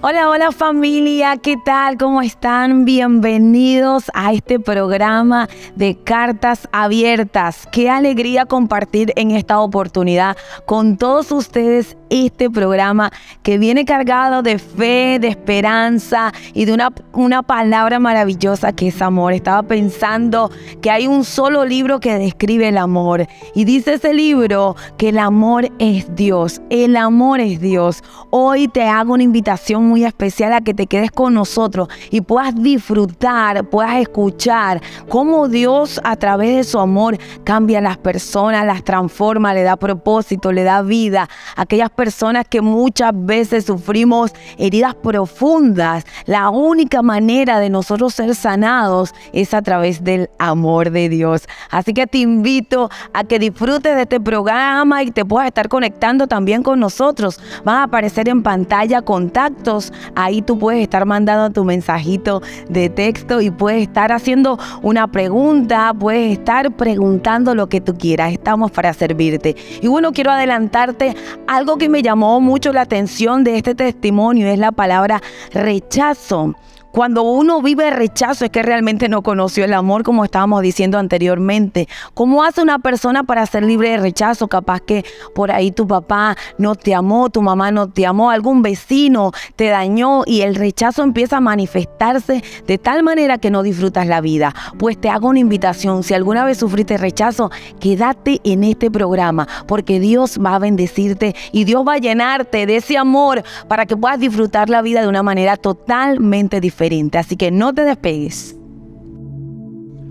Hola, hola familia, ¿qué tal? ¿Cómo están? Bienvenidos a este programa de Cartas Abiertas. Qué alegría compartir en esta oportunidad con todos ustedes este programa que viene cargado de fe, de esperanza y de una palabra maravillosa que es amor. Estaba pensando que hay un solo libro que describe el amor y dice ese libro que el amor es Dios. El amor es Dios. Hoy te hago una invitación muy especial a que te quedes con nosotros y puedas disfrutar, puedas escuchar cómo Dios a través de su amor cambia a las personas, las transforma, le da propósito, le da vida. Aquellas personas que muchas veces sufrimos heridas profundas, la única manera de nosotros ser sanados es a través del amor de Dios. Así que te invito a que disfrutes de este programa y te puedas estar conectando también con nosotros. Van a aparecer en pantalla contactos. Ahí tú puedes estar mandando tu mensajito de texto y puedes estar haciendo una pregunta, puedes estar preguntando lo que tú quieras. Estamos para servirte. Y bueno, quiero adelantarte algo que me llamó mucho la atención de este testimonio, es la palabra rechazo. Cuando uno vive rechazo es que realmente no conoció el amor, como estábamos diciendo anteriormente. ¿Cómo hace una persona para ser libre de rechazo? Capaz que por ahí tu papá no te amó, tu mamá no te amó, algún vecino te dañó y el rechazo empieza a manifestarse de tal manera que no disfrutas la vida. Pues te hago una invitación, si alguna vez sufriste rechazo, quédate en este programa porque Dios va a bendecirte y Dios va a llenarte de ese amor para que puedas disfrutar la vida de una manera totalmente diferente. Así que no te despegues.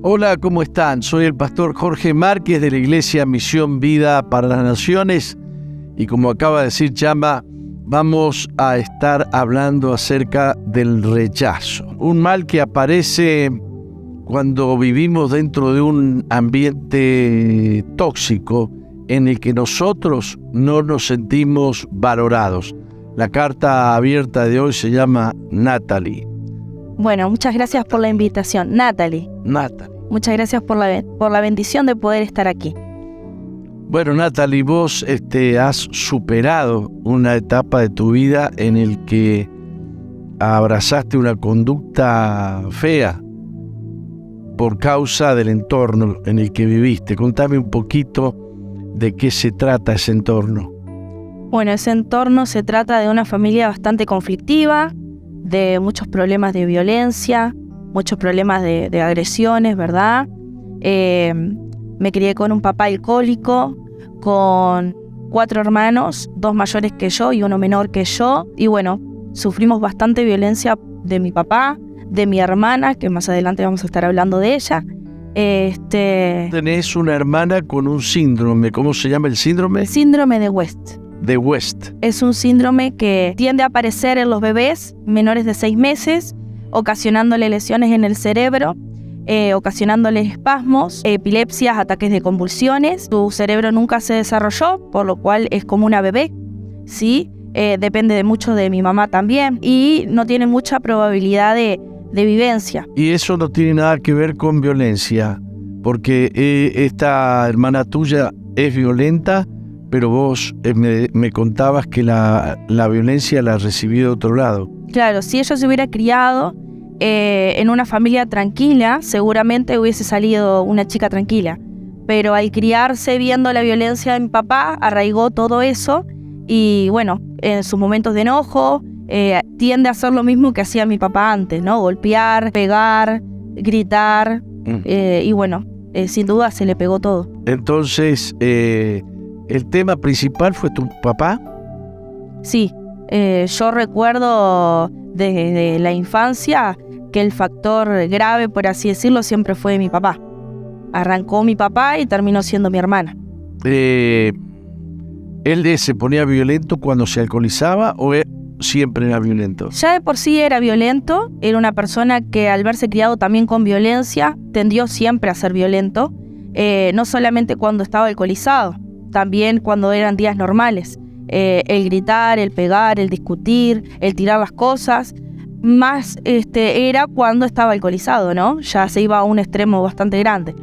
Hola, ¿cómo están? Soy el pastor Jorge Márquez de la Iglesia Misión Vida para las Naciones y como acaba de decir Chama, vamos a estar hablando acerca del rechazo. Un mal que aparece cuando vivimos dentro de un ambiente tóxico en el que nosotros no nos sentimos valorados. La carta abierta de hoy se llama Natalie. Bueno, muchas gracias por la invitación, Natalie. Muchas gracias por la bendición de poder estar aquí. Bueno, Natalie, vos has superado una etapa de tu vida en el que abrazaste una conducta fea por causa del entorno en el que viviste. Contame un poquito de qué se trata ese entorno. Bueno, ese entorno se trata de una familia bastante conflictiva, de muchos problemas de violencia, muchos problemas de agresiones, ¿verdad? Me crié con un papá alcohólico, con 4 hermanos, 2 mayores que yo y uno menor que yo. Y bueno, sufrimos bastante violencia de mi papá, de mi hermana, que más adelante vamos a estar hablando de ella. Tenés una hermana con un síndrome, ¿cómo se llama el síndrome? Síndrome de West. De West. Es un síndrome que tiende a aparecer en los bebés menores de 6 meses, ocasionándole lesiones en el cerebro, ocasionándole espasmos, epilepsias, ataques de convulsiones. Su cerebro nunca se desarrolló, por lo cual es como una bebé, ¿sí? Depende mucho de mi mamá también y no tiene mucha probabilidad de vivencia. Y eso no tiene nada que ver con violencia, porque esta hermana tuya es violenta, pero vos me contabas que la violencia la recibí de otro lado. Claro, si ella se hubiera criado en una familia tranquila, seguramente hubiese salido una chica tranquila. Pero al criarse viendo la violencia de mi papá, arraigó todo eso y bueno, en sus momentos de enojo, tiende a hacer lo mismo que hacía mi papá antes, ¿no? Golpear, pegar, gritar y bueno, sin duda se le pegó todo. Entonces, ¿el tema principal fue tu papá? Sí, yo recuerdo desde la infancia que el factor grave, por así decirlo, siempre fue mi papá. Arrancó mi papá y terminó siendo mi hermana. ¿Él se ponía violento cuando se alcoholizaba o siempre era violento? Ya de por sí era violento, era una persona que al verse criado también con violencia, tendió siempre a ser violento, no solamente cuando estaba alcoholizado, también cuando eran días normales. El gritar, el pegar, el discutir, el tirar las cosas, más era cuando estaba alcoholizado, ¿no? Ya se iba a un extremo bastante grande.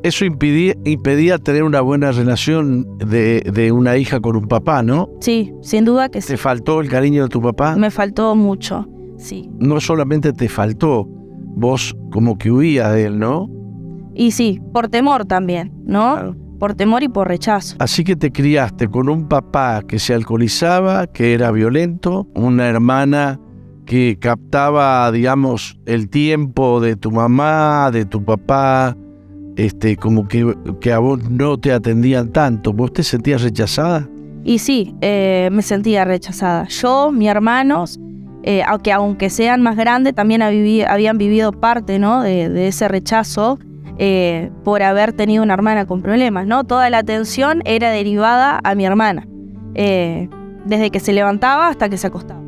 Eso impedía tener una buena relación de una hija con un papá, ¿no? Sí, sin duda que sí. ¿Te faltó el cariño de tu papá? Me faltó mucho, sí. No solamente te faltó, vos como que huías de él, ¿no? Y sí, por temor también, ¿no? Claro. Por temor y por rechazo. Así que te criaste con un papá que se alcoholizaba, que era violento, una hermana que captaba, digamos, el tiempo de tu mamá, de tu papá, como que a vos no te atendían tanto. ¿Vos te sentías rechazada? Y sí, me sentía rechazada. Yo, mis hermanos, aunque sean más grandes, también habían vivido parte, ¿no? de ese rechazo por haber tenido una hermana con problemas, ¿no? Toda la atención era derivada a mi hermana, desde que se levantaba hasta que se acostaba.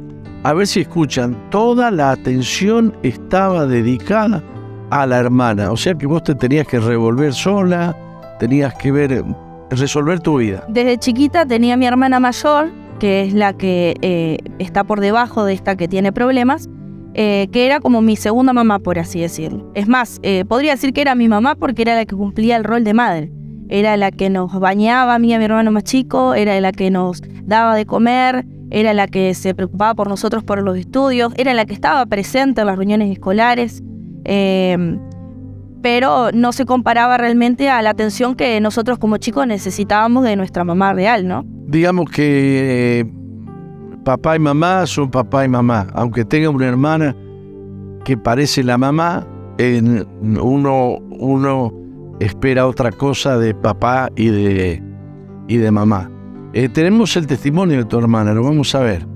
A ver si escuchan, toda la atención estaba dedicada a la hermana. O sea que vos te tenías que revolver sola, tenías que resolver tu vida. Desde chiquita tenía a mi hermana mayor, que es la que está por debajo de esta que tiene problemas, que era como mi segunda mamá, por así decirlo. Es más, podría decir que era mi mamá porque era la que cumplía el rol de madre. Era la que nos bañaba a mí y a mi hermano más chico, era la que nos daba de comer, era la que se preocupaba por nosotros por los estudios, era la que estaba presente en las reuniones escolares. Pero no se comparaba realmente a la atención que nosotros como chicos necesitábamos de nuestra mamá real, ¿no? Digamos que papá y mamá son papá y mamá. Aunque tenga una hermana que parece la mamá, uno espera otra cosa de papá y de mamá. Tenemos el testimonio de tu hermana, lo vamos a ver.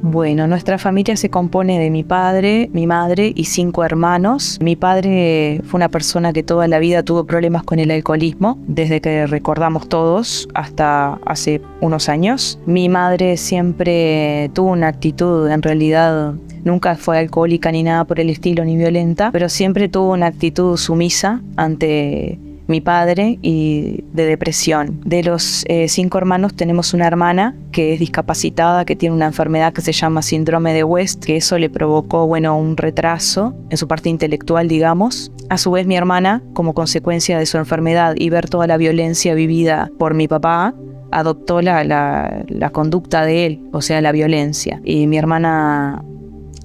Bueno, nuestra familia se compone de mi padre, mi madre y 5 hermanos. Mi padre fue una persona que toda la vida tuvo problemas con el alcoholismo, desde que recordamos todos hasta hace unos años. Mi madre siempre tuvo una actitud, en realidad nunca fue alcohólica ni nada por el estilo, ni violenta, pero siempre tuvo una actitud sumisa ante mi padre y de depresión. De los 5 hermanos tenemos una hermana que es discapacitada, que tiene una enfermedad que se llama síndrome de West, que eso le provocó, un retraso en su parte intelectual, digamos. A su vez, mi hermana, como consecuencia de su enfermedad y ver toda la violencia vivida por mi papá, adoptó la conducta de él, o sea, la violencia. Y mi hermana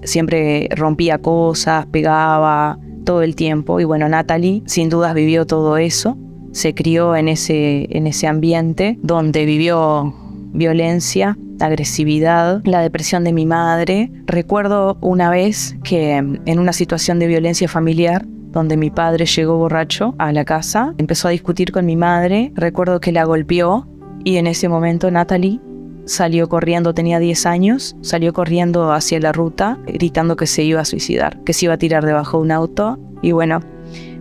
siempre rompía cosas, pegaba todo el tiempo. Y Natalie sin dudas vivió todo eso, se crió en ese ambiente donde vivió violencia, agresividad, la depresión de mi madre. Recuerdo una vez que en una situación de violencia familiar, donde mi padre llegó borracho a la casa, empezó a discutir con mi madre, recuerdo que la golpeó y en ese momento Natalie salió corriendo, tenía 10 años, salió corriendo hacia la ruta, gritando que se iba a suicidar, que se iba a tirar debajo de un auto. Y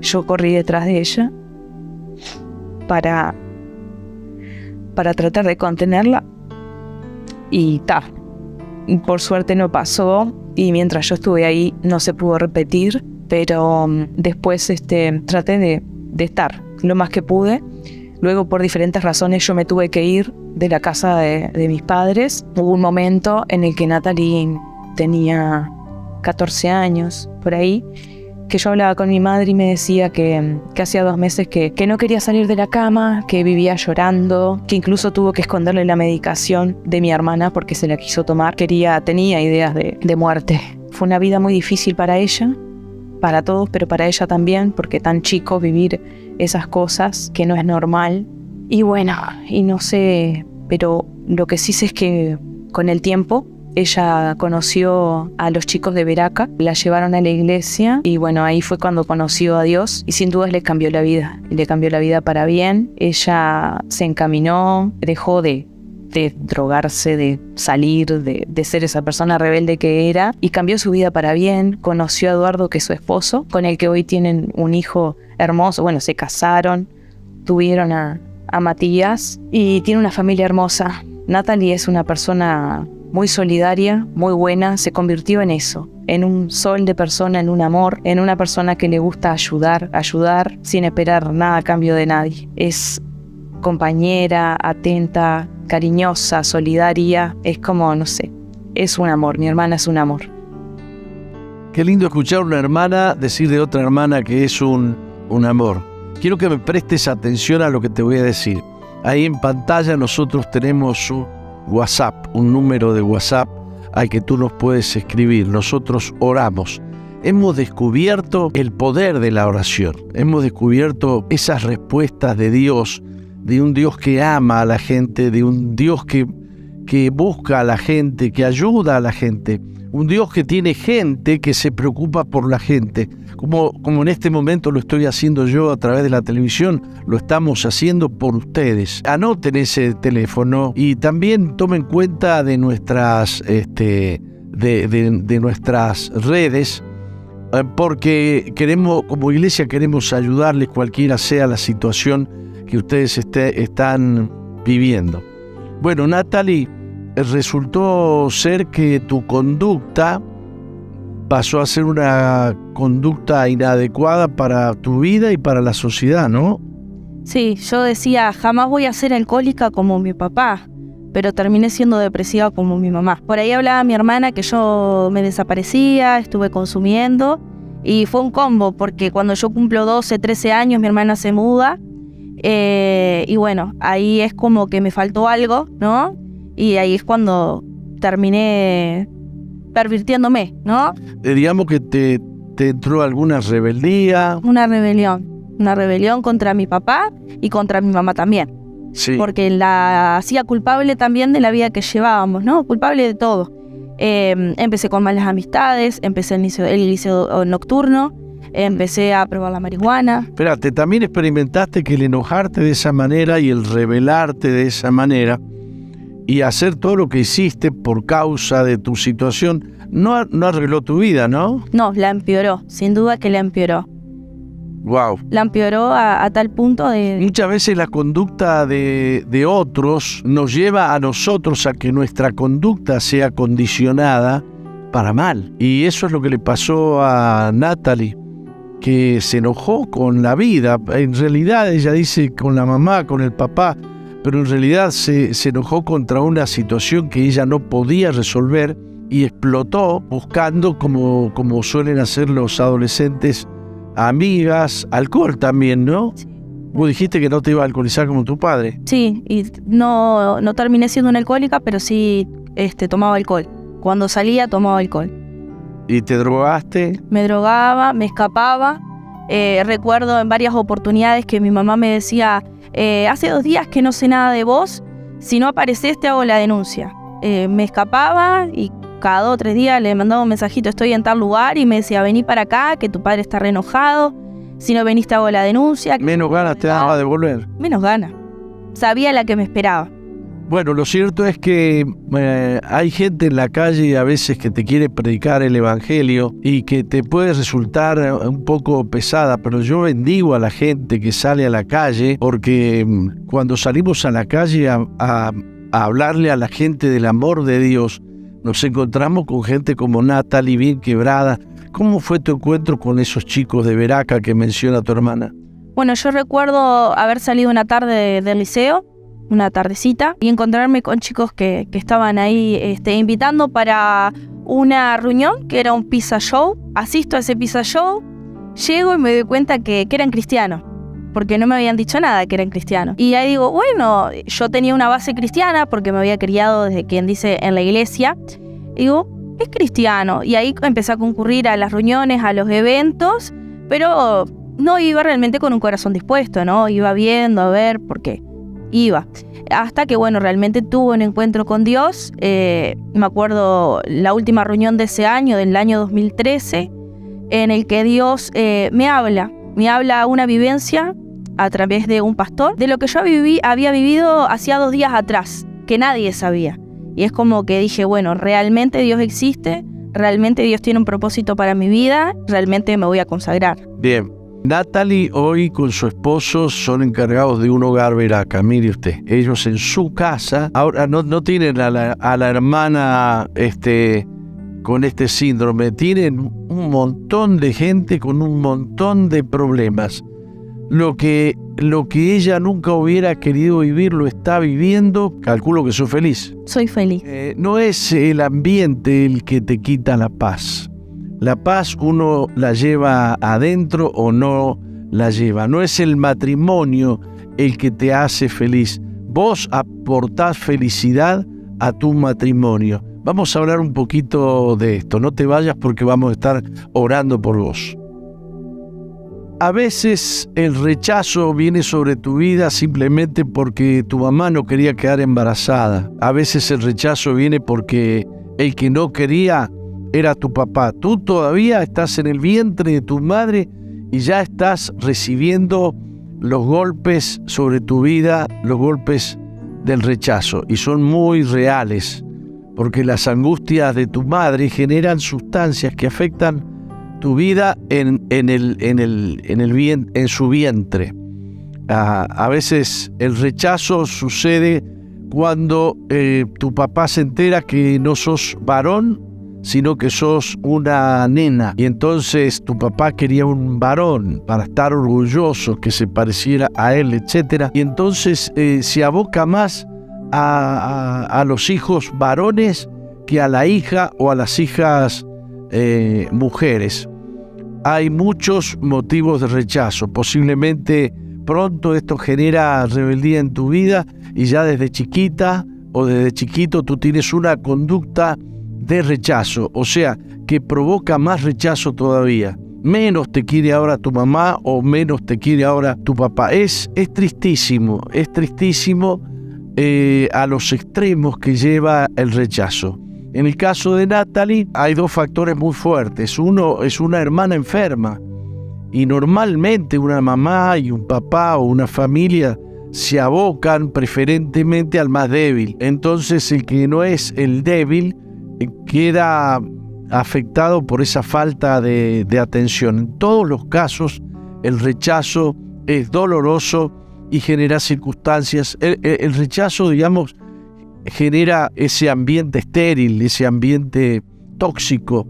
yo corrí detrás de ella para tratar de contenerla. Y por suerte no pasó, y mientras yo estuve ahí no se pudo repetir, pero después traté de estar lo más que pude. Luego, por diferentes razones, yo me tuve que ir de la casa de mis padres. Hubo un momento en el que Natalie tenía 14 años, por ahí, que yo hablaba con mi madre y me decía que hacía 2 meses que no quería salir de la cama, que vivía llorando, que incluso tuvo que esconderle la medicación de mi hermana porque se la quiso tomar. Tenía ideas de muerte. Fue una vida muy difícil para ella, para todos, pero para ella también, porque tan chico vivir esas cosas que no es normal. Y no sé, pero lo que sí sé es que con el tiempo ella conoció a los chicos de Veraca, la llevaron a la iglesia y ahí fue cuando conoció a Dios y sin dudas le cambió la vida para bien. Ella se encaminó, dejó de drogarse, de salir, de ser esa persona rebelde que era, y cambió su vida para bien. Conoció a Eduardo, que es su esposo, con el que hoy tienen un hijo hermoso. Se casaron, tuvieron a Matías y tiene una familia hermosa. Natalie es una persona muy solidaria, muy buena, se convirtió en eso, en un sol de persona, en un amor, en una persona que le gusta ayudar sin esperar nada a cambio de nadie. Es compañera, atenta, cariñosa, solidaria, es como, es un amor, mi hermana es un amor. Qué lindo escuchar una hermana decir de otra hermana que es un un amor. Quiero que me prestes atención a lo que te voy a decir. Ahí en pantalla nosotros tenemos un WhatsApp, un número de WhatsApp al que tú nos puedes escribir. Nosotros oramos. Hemos descubierto el poder de la oración. Hemos descubierto esas respuestas de Dios, de un Dios que ama a la gente, de un Dios que busca a la gente, que ayuda a la gente. Un Dios que tiene gente que se preocupa por la gente. Como en este momento lo estoy haciendo yo a través de la televisión, lo estamos haciendo por ustedes. Anoten ese teléfono y también tomen cuenta de nuestras, de nuestras redes, porque como iglesia queremos ayudarles cualquiera sea la situación que ustedes están viviendo. Bueno, Natalie, resultó ser que tu conducta pasó a ser una conducta inadecuada para tu vida y para la sociedad, ¿no? Sí, yo decía, jamás voy a ser alcohólica como mi papá, pero terminé siendo depresiva como mi mamá. Por ahí hablaba mi hermana que yo me desaparecía, estuve consumiendo, y fue un combo, porque cuando yo cumplo 12, 13 años, mi hermana se muda, y bueno, ahí es como que me faltó algo, ¿no? Y ahí es cuando terminé pervirtiéndome, ¿no? Digamos que te entró alguna rebeldía. Una rebelión contra mi papá y contra mi mamá también. Sí. Porque la hacía culpable también de la vida que llevábamos, ¿no? Culpable de todo. Empecé con malas amistades, empecé el liceo nocturno, empecé a probar la marihuana. Espérate, también experimentaste que el enojarte de esa manera y el rebelarte de esa manera y hacer todo lo que hiciste por causa de tu situación no arregló tu vida, ¿no? No, la empeoró, sin duda que la empeoró. Wow. La empeoró a tal punto de... Muchas veces la conducta de otros nos lleva a nosotros a que nuestra conducta sea condicionada para mal. Y eso es lo que le pasó a Natalie, que se enojó con la vida. En realidad ella dice con la mamá, con el papá, pero en realidad se enojó contra una situación que ella no podía resolver y explotó buscando, como suelen hacer los adolescentes, amigas, alcohol también, ¿no? Sí. Vos dijiste que no te iba a alcoholizar como tu padre. Sí, y no terminé siendo una alcohólica, pero sí tomaba alcohol. Cuando salía tomaba alcohol. ¿Y te drogaste? Me drogaba, me escapaba. Recuerdo en varias oportunidades que mi mamá me decía, hace 2 días que no sé nada de vos, si no apareces te hago la denuncia. Me escapaba y cada 2 o 3 días le mandaba un mensajito, estoy en tal lugar, y me decía, vení para acá, que tu padre está re enojado, si no venís te hago la denuncia. Menos ganas te daba de volver. Menos ganas. Sabía la que me esperaba. Bueno, lo cierto es que hay gente en la calle a veces que te quiere predicar el evangelio y que te puede resultar un poco pesada, pero yo bendigo a la gente que sale a la calle, porque cuando salimos a la calle a hablarle a la gente del amor de Dios, nos encontramos con gente como Natalie, bien quebrada. ¿Cómo fue tu encuentro con esos chicos de Veraca que menciona tu hermana? Bueno, yo recuerdo haber salido una tarde del liceo, una tardecita, y encontrarme con chicos que estaban ahí invitando para una reunión que era un pizza show. Asisto a ese pizza show, llego y me doy cuenta que eran cristianos, porque no me habían dicho nada que eran cristianos. Y ahí digo, bueno, yo tenía una base cristiana porque me había criado desde quien dice en la iglesia. Y digo, es cristiano. Y ahí empecé a concurrir a las reuniones, a los eventos, pero no iba realmente con un corazón dispuesto, ¿no? Iba viendo, a ver, por qué. Iba. Hasta que, bueno, realmente tuve un encuentro con Dios. Me acuerdo la última reunión de ese año, del año 2013, en el que Dios me habla una vivencia a través de un pastor, de lo que yo había vivido hacía 2 días atrás, que nadie sabía. Y es como que dije, bueno, realmente Dios existe, realmente Dios tiene un propósito para mi vida, realmente me voy a consagrar. Bien. Natalie hoy con su esposo son encargados de un hogar Veraca, mire usted. Ellos en su casa, ahora no tienen a la hermana con este síndrome, tienen un montón de gente con un montón de problemas. Lo que ella nunca hubiera querido vivir lo está viviendo. Calculo que soy feliz. Soy feliz. No es el ambiente el que te quita la paz. La paz uno la lleva adentro o no la lleva. No es el matrimonio el que te hace feliz. Vos aportás felicidad a tu matrimonio. Vamos a hablar un poquito de esto. No te vayas porque vamos a estar orando por vos. A veces el rechazo viene sobre tu vida simplemente porque tu mamá no quería quedar embarazada. A veces el rechazo viene porque el que no quería era tu papá. Tú todavía estás en el vientre de tu madre y ya estás recibiendo los golpes sobre tu vida, los golpes del rechazo. Y son muy reales, porque las angustias de tu madre generan sustancias que afectan tu vida en su vientre. A veces el rechazo sucede cuando tu papá se entera que no sos varón, sino que sos una nena. Y entonces tu papá quería un varón para estar orgulloso, que se pareciera a él, etc. Y entonces se aboca más a los hijos varones que a la hija o a las hijas mujeres. Hay muchos motivos de rechazo. Posiblemente pronto esto genera rebeldía en tu vida y ya desde chiquita o desde chiquito tú tienes una conducta de rechazo, o sea, que provoca más rechazo todavía. Menos te quiere ahora tu mamá o menos te quiere ahora tu papá. Es tristísimo a los extremos que lleva el rechazo. En el caso de Natalie hay dos factores muy fuertes. Uno es una hermana enferma y normalmente una mamá y un papá o una familia se abocan preferentemente al más débil. Entonces el que no es el débil queda afectado por esa falta de atención. En todos los casos, el rechazo es doloroso y genera circunstancias. El rechazo, digamos, genera ese ambiente estéril, ese ambiente tóxico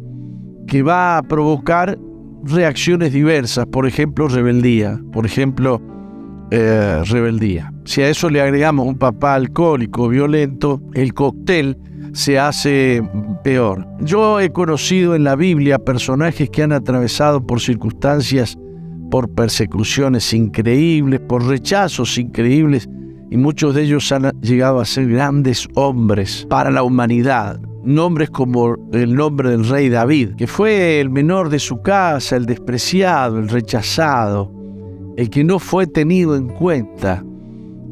que va a provocar reacciones diversas. Por ejemplo, rebeldía. Si a eso le agregamos un papá alcohólico, violento, el cóctel se hace peor. Yo he conocido en la Biblia personajes que han atravesado por circunstancias, por persecuciones increíbles, por rechazos increíbles, y muchos de ellos han llegado a ser grandes hombres para la humanidad. Nombres como el nombre del rey David, que fue el menor de su casa, el despreciado, el rechazado, el que no fue tenido en cuenta,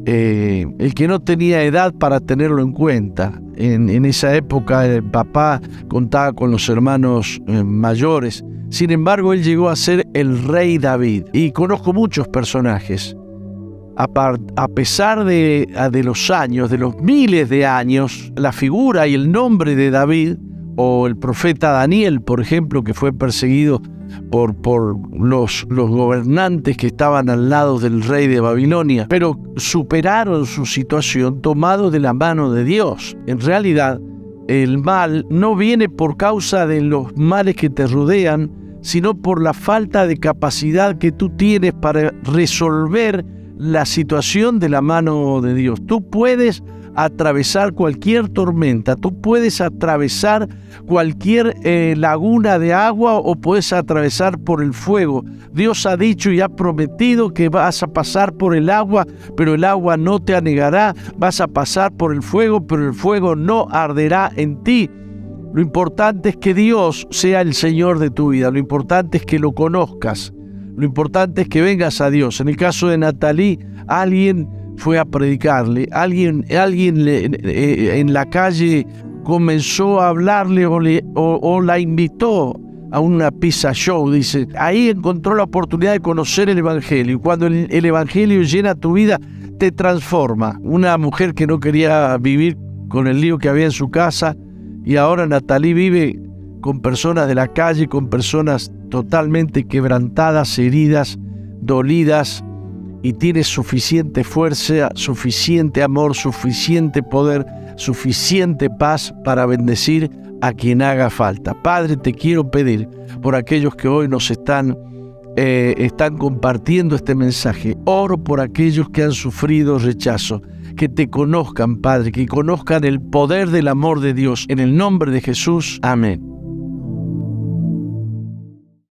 el que no tenía edad para tenerlo en cuenta. En esa época el papá contaba con los hermanos mayores. Sin embargo, él llegó a ser el rey David. Y conozco muchos personajes. A pesar de los años, de los miles de años, la figura y el nombre de David, o el profeta Daniel, por ejemplo, que fue perseguido por los gobernantes que estaban al lado del rey de Babilonia, pero superaron su situación tomados de la mano de Dios. En realidad, el mal no viene por causa de los males que te rodean, sino por la falta de capacidad que tú tienes para resolver la situación de la mano de Dios. Tú puedes atravesar cualquier tormenta, tú puedes atravesar cualquier laguna de agua o puedes atravesar por el fuego. Dios ha dicho y ha prometido que vas a pasar por el agua, pero el agua no te anegará. Vas a pasar por el fuego, pero el fuego no arderá en ti. Lo importante es que Dios sea el Señor de tu vida. Lo importante es que lo conozcas. Lo importante es que vengas a Dios. En el caso de Natalie, alguien fue a predicarle, alguien en la calle comenzó a hablarle o la invitó a una pizza show, dice. Ahí encontró la oportunidad de conocer el Evangelio. Y cuando el Evangelio llena tu vida, te transforma. Una mujer que no quería vivir con el lío que había en su casa, y ahora Natalie vive con personas de la calle, con personas totalmente quebrantadas, heridas, dolidas, y tienes suficiente fuerza, suficiente amor, suficiente poder, suficiente paz para bendecir a quien haga falta. Padre, te quiero pedir por aquellos que hoy nos están compartiendo este mensaje. Oro por aquellos que han sufrido rechazo, que te conozcan, Padre, que conozcan el poder del amor de Dios. En el nombre de Jesús, amén.